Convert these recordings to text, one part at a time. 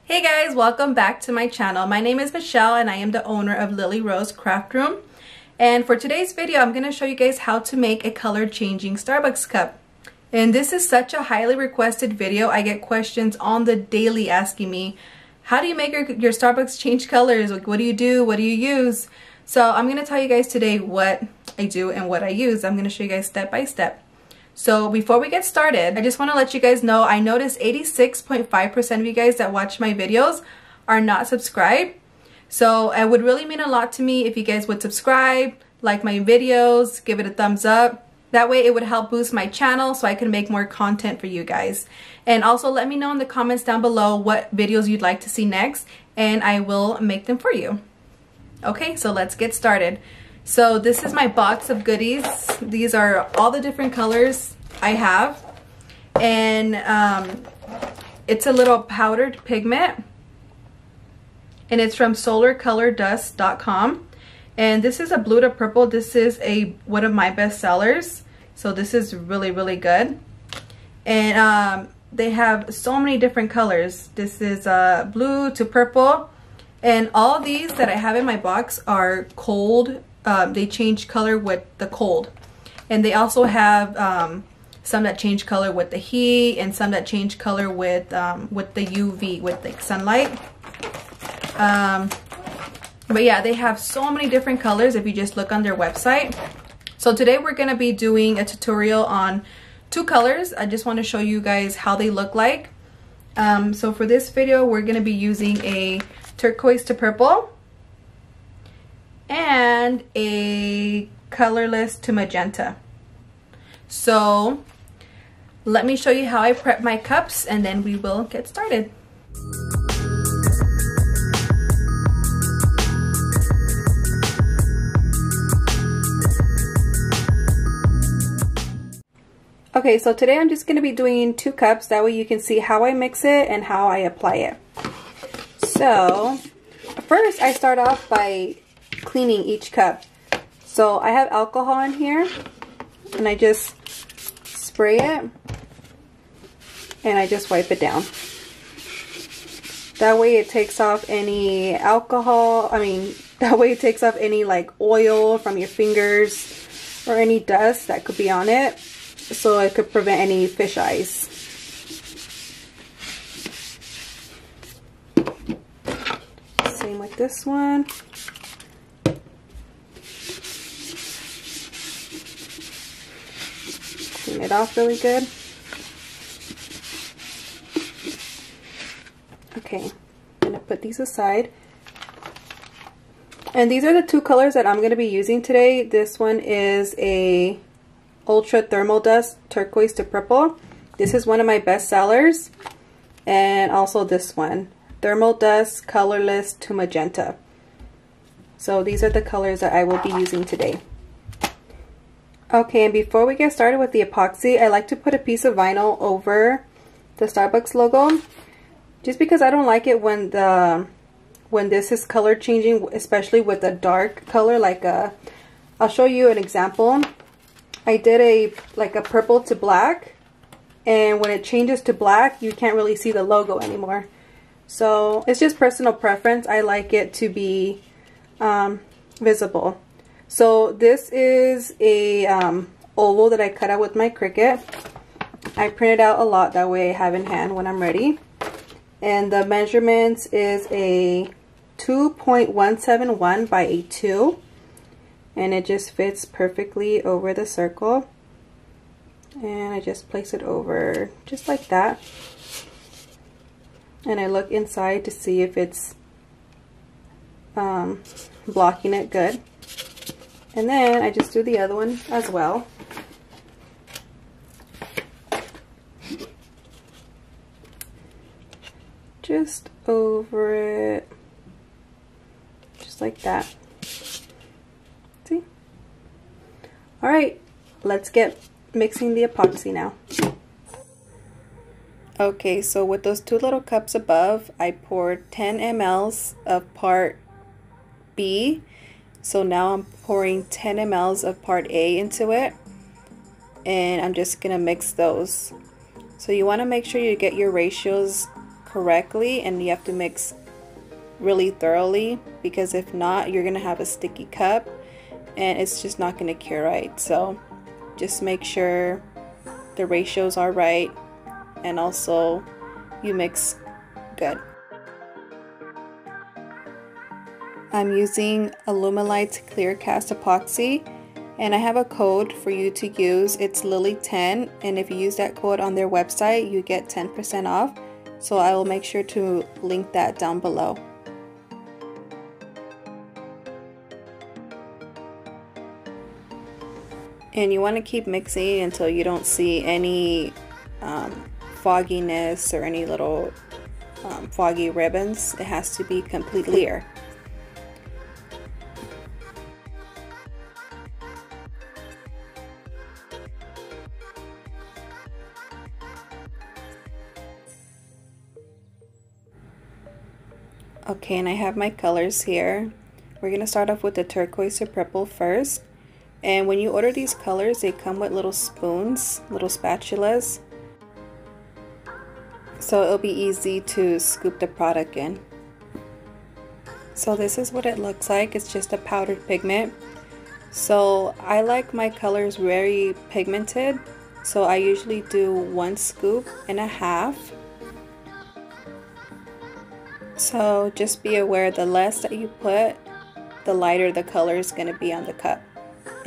Hey guys, welcome back to my channel. My name is Michelle and I am the owner of LilyRoseCraftroom. And for today's video, I'm going to show you guys how to make a color changing Starbucks cup. And this is such a highly requested video. I get questions on the daily asking me, how do you make your Starbucks change colors? Like, what do you do? What do you use? So I'm going to tell you guys today what I do and what I use. I'm going to show you guys step by step. So before we get started, I just want to let you guys know, I noticed 86.5% of you guys that watch my videos are not subscribed. So it would really mean a lot to me if you guys would subscribe, like my videos, give it a thumbs up. That way it would help boost my channel so I can make more content for you guys. And also let me know in the comments down below what videos you'd like to see next and I will make them for you. Okay, so let's get started. So this is my box of goodies. These are all the different colors I have. And it's a little powdered pigment. And it's from solarcolordust.com. And this is a blue to purple. This is one of my best sellers. So this is really, really good. And they have so many different colors. This is blue to purple. And all these that I have in my box are cold. They change color with the cold, and they also have some that change color with the heat and some that change color with the UV, with the sunlight. But yeah, they have so many different colors if you just look on their website. So today we're going to be doing a tutorial on two colors. I just want to show you guys how they look like. So for this video we're going to be using a turquoise to purple and a colorless to magenta. So let me show you how I prep my cups and then we will get started. Okay, so today I'm just going to be doing 2 cups. That way you can see how I mix it and how I apply it. So first I start off by cleaning each cup. So I have alcohol in here and I just spray it and I just wipe it down. That way it takes off any alcohol, that way it takes off any like oil from your fingers or any dust that could be on it, so it could prevent any fish eyes. Same with this one. Clean it off really good. Okay, I'm gonna put these aside. And these are the 2 colors that I'm gonna be using today. This one is a Ultra Thermal Dust Turquoise to Purple. This is one of my best sellers. And also this one, Thermal Dust Colorless to Magenta. So these are the colors that I will be using today. Okay, and before we get started with the epoxy, I like to put a piece of vinyl over the Starbucks logo, just because I don't like it when this is color changing, especially with a dark color. Like I'll show you an example. I did a purple to black, and when it changes to black, you can't really see the logo anymore. So it's just personal preference. I like it to be visible. So this is a oval that I cut out with my Cricut. I printed out a lot, that way I have in hand when I'm ready. And the measurements is a 2.171 by a 2. And it just fits perfectly over the circle. And I just place it over just like that. And I look inside to see if it's blocking it good. And then I just do the other one as well. Just over it. Just like that. See? Alright, let's get mixing the epoxy now. Okay, so with those 2 little cups above, I poured 10 ml of part B. So now I'm pouring 10 ml of part A into it. And I'm just going to mix those. So you want to make sure you get your ratios correctly, and you have to mix really thoroughly, because if not, you're gonna have a sticky cup and it's just not gonna cure right. So just make sure the ratios are right and also you mix good. I'm using Alumilite Clear Cast Epoxy, and I have a code for you to use. It's Lily10, and if you use that code on their website, you get 10% off. So I will make sure to link that down below. And you want to keep mixing until you don't see any fogginess or any little foggy ribbons. It has to be completely clear. Okay, and I have my colors here. We're going to start off with the turquoise or purple first. And when you order these colors, they come with little spoons, little spatulas. So it'll be easy to scoop the product in. So this is what it looks like. It's just a powdered pigment. So I like my colors very pigmented. So I usually do 1 scoop and a half. So just be aware, the less that you put, the lighter the color is going to be on the cup.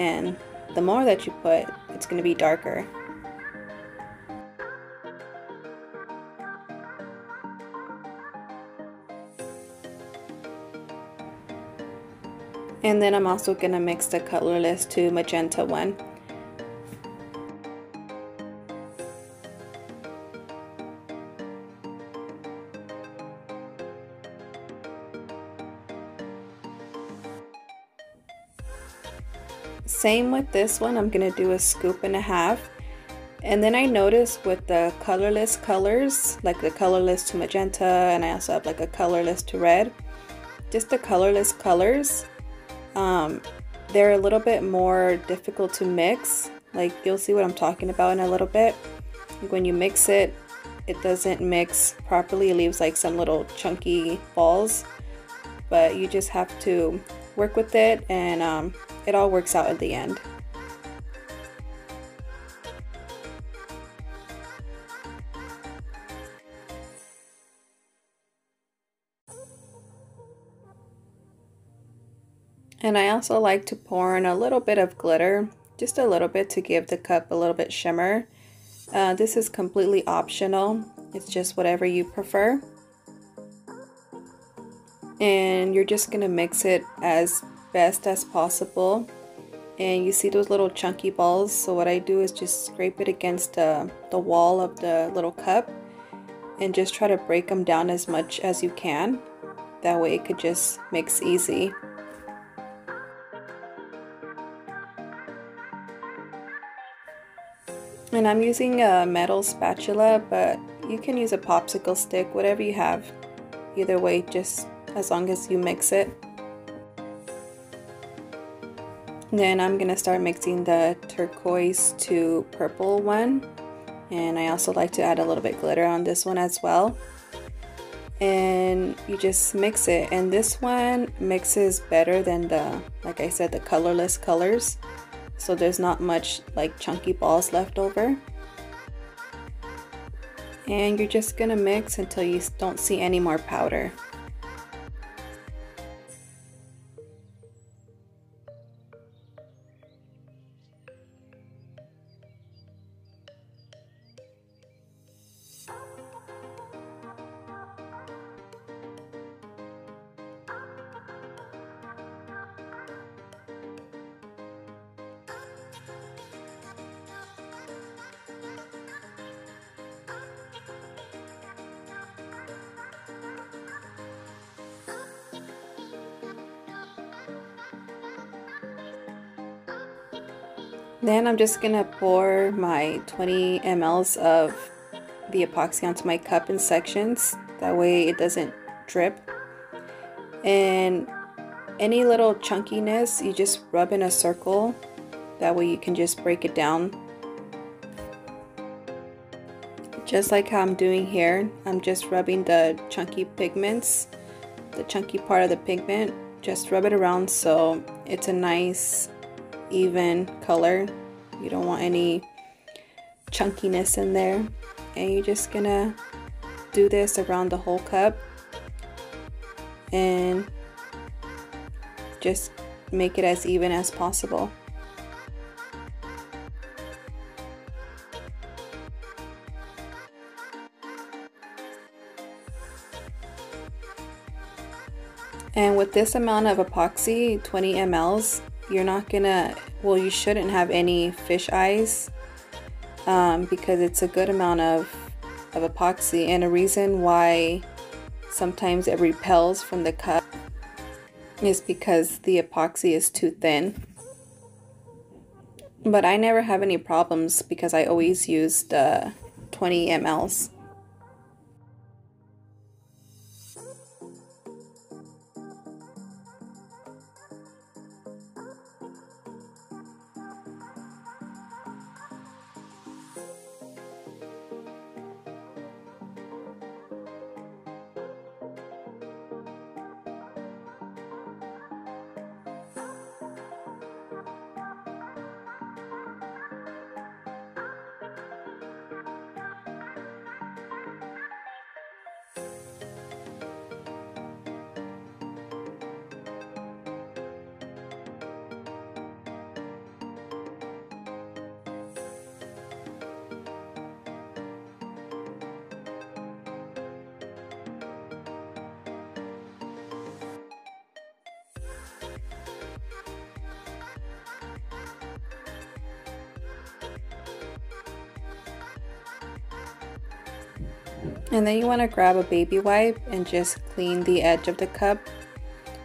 And the more that you put, it's going to be darker. And then I'm also going to mix the colorless to magenta one. Same with this one, I'm going to do a scoop and a half. And then I noticed with the colorless colors, like the colorless to magenta, and I also have like a colorless to red, just the colorless colors, they're a little bit more difficult to mix. Like, you'll see what I'm talking about in a little bit. Like, when you mix it, it doesn't mix properly. It leaves like some little chunky balls, but you just have to work with it, and it all works out at the end. And I also like to pour in a little bit of glitter, just a little bit, to give the cup a little bit shimmer. This is completely optional. It's just whatever you prefer. And you're just going to mix it as best as possible. And you see those little chunky balls, so what I do is just scrape it against the wall of the little cup and just try to break them down as much as you can. That way it could just mix easy. And I'm using a metal spatula, but you can use a popsicle stick, whatever you have. Either way, just as long as you mix it. Then I'm gonna start mixing the turquoise to purple one, and I also like to add a little bit glitter on this one as well. And you just mix it, and this one mixes better than the, like I said, the colorless colors. So there's not much like chunky balls left over. And you're just gonna mix until you don't see any more powder. Then I'm just gonna pour my 20 mLs of the epoxy onto my cup in sections. That way it doesn't drip. And any little chunkiness, you just rub in a circle. That way you can just break it down. Just like how I'm doing here, I'm just rubbing the chunky pigments, the chunky part of the pigment, just rub it around so it's a nice even color. You don't want any chunkiness in there. And you're just gonna do this around the whole cup and just make it as even as possible. And with this amount of epoxy, 20 mLs, you're not gonna, well, you shouldn't have any fish eyes because it's a good amount of epoxy. And a reason why sometimes it repels from the cup is because the epoxy is too thin. But I never have any problems because I always use the 20 mLs. And then you want to grab a baby wipe and just clean the edge of the cup.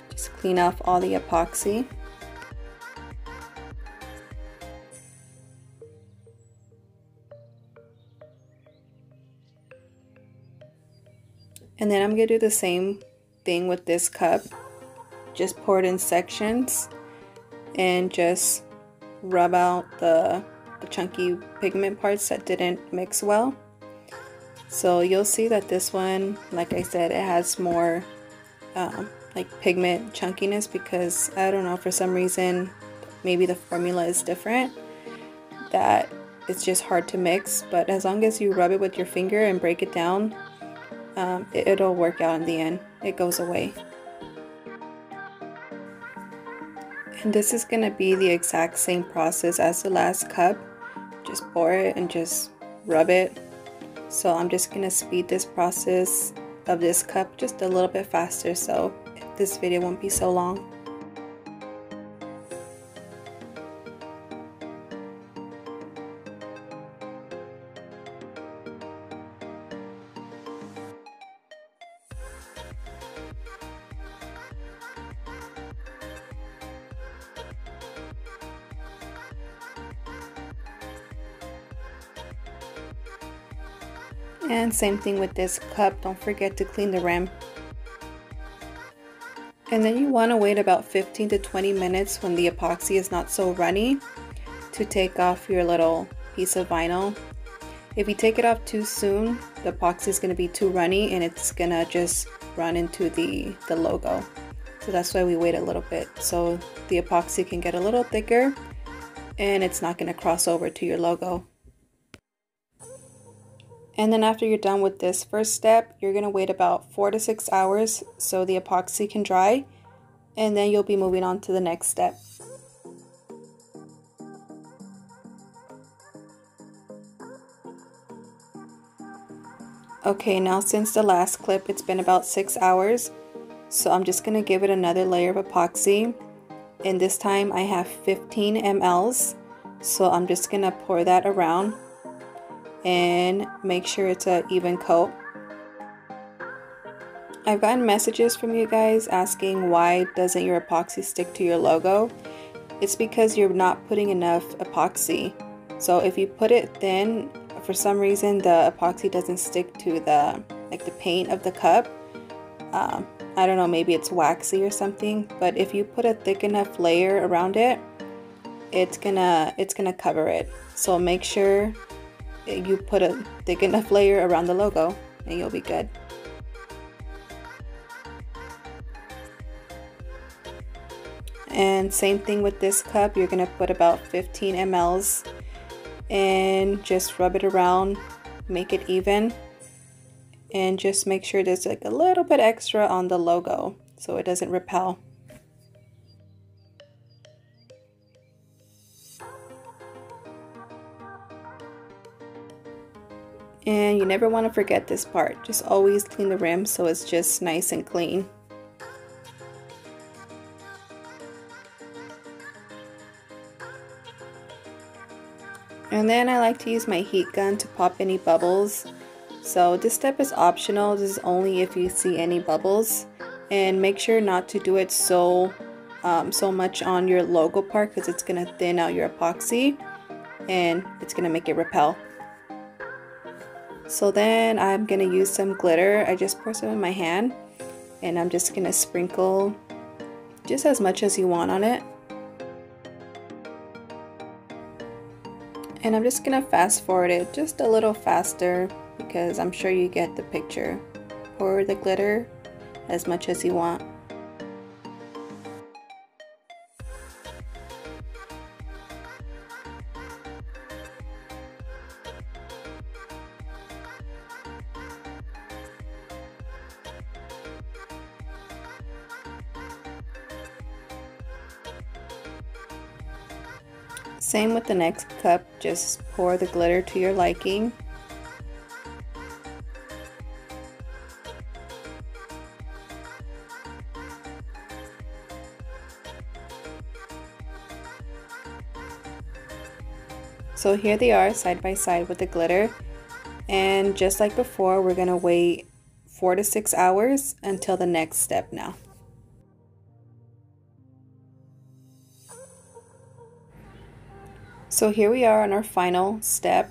Just clean off all the epoxy. And then I'm going to do the same thing with this cup. Just pour it in sections and just rub out the chunky pigment parts that didn't mix well. So you'll see that this one, like I said, it has more like pigment chunkiness because I don't know, for some reason, maybe the formula is different, that it's just hard to mix. But as long as you rub it with your finger and break it down, it'll work out in the end. It goes away. And this is going to be the exact same process as the last cup. Just pour it and just rub it. So I'm just going to speed this process of this cup just a little bit faster so this video won't be so long. And same thing with this cup, don't forget to clean the rim. And then you want to wait about 15 to 20 minutes when the epoxy is not so runny to take off your little piece of vinyl. If you take it off too soon, the epoxy is going to be too runny and it's going to just run into the logo. So that's why we wait a little bit, so the epoxy can get a little thicker and it's not going to cross over to your logo. And then after you're done with this first step, you're going to wait about 4 to 6 hours so the epoxy can dry, and then you'll be moving on to the next step. Okay, now since the last clip, it's been about 6 hours, so I'm just going to give it another layer of epoxy, and this time I have 15 mLs, so I'm just going to pour that around and make sure it's an even coat. I've gotten messages from you guys asking why doesn't your epoxy stick to your logo. It's because you're not putting enough epoxy. So if you put it thin, for some reason the epoxy doesn't stick to the paint of the cup. I don't know, maybe it's waxy or something, but if you put a thick enough layer around it, it's gonna cover it. So make sure you put a thick enough layer around the logo and you'll be good. And same thing with this cup, you're gonna put about 15 mLs and just rub it around, make it even, and just make sure there's like a little bit extra on the logo so it doesn't repel. And you never want to forget this part, just always clean the rim so it's just nice and clean. And then I like to use my heat gun to pop any bubbles. So this step is optional, this is only if you see any bubbles. And make sure not to do it so much on your logo part because it's going to thin out your epoxy and it's going to make it repel. So then I'm going to use some glitter. I just pour some in my hand and I'm just going to sprinkle just as much as you want on it. And I'm just going to fast forward it just a little faster because I'm sure you get the picture. Pour the glitter as much as you want. Same with the next cup, just pour the glitter to your liking. So here they are side by side with the glitter, and just like before we're gonna wait 4 to 6 hours until the next step now. So here we are on our final step,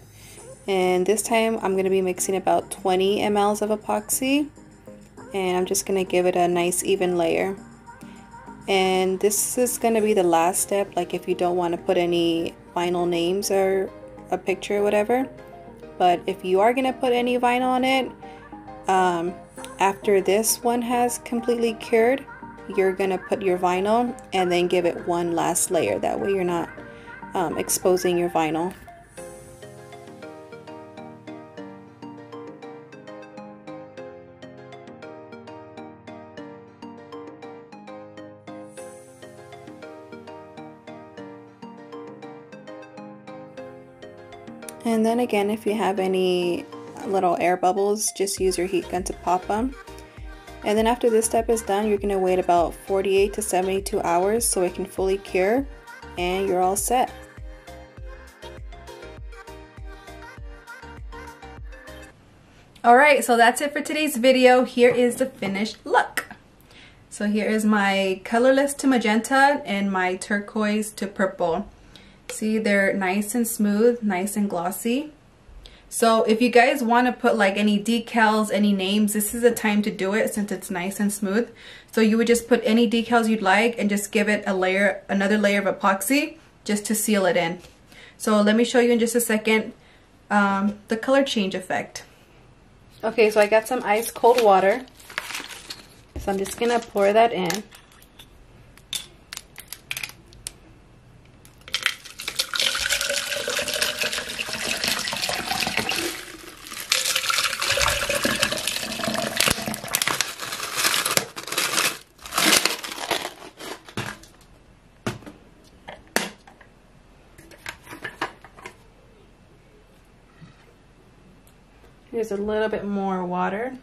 and this time I'm going to be mixing about 20 mLs of epoxy, and I'm just going to give it a nice even layer. And this is going to be the last step, like if you don't want to put any vinyl names or a picture or whatever. But if you are going to put any vinyl on it, after this one has completely cured, you're going to put your vinyl and then give it one last layer. That way you're not exposing your vinyl. And then again, if you have any little air bubbles, just use your heat gun to pop them. And then after this step is done, you're going to wait about 48 to 72 hours so it can fully cure, and you're all set. Alright, so that's it for today's video. Here is the finished look. So here is my colorless to magenta and my turquoise to purple. See, they're nice and smooth, nice and glossy. So if you guys want to put like any decals, any names, this is the time to do it since it's nice and smooth. So you would just put any decals you'd like and just give it a layer, another layer of epoxy just to seal it in. So let me show you in just a second the color change effect. Okay, so I got some ice cold water, so I'm just gonna pour that in. Here's a little bit more water.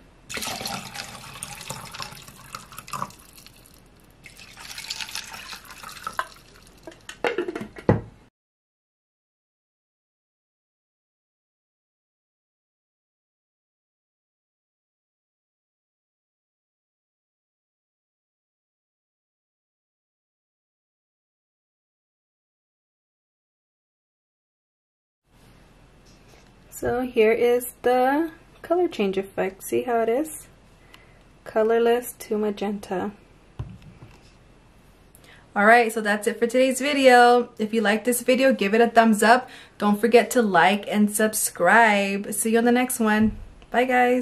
So here is the color change effect. See how it is? Colorless to magenta. Alright, so that's it for today's video. If you like this video, give it a thumbs up. Don't forget to like and subscribe. See you on the next one. Bye guys.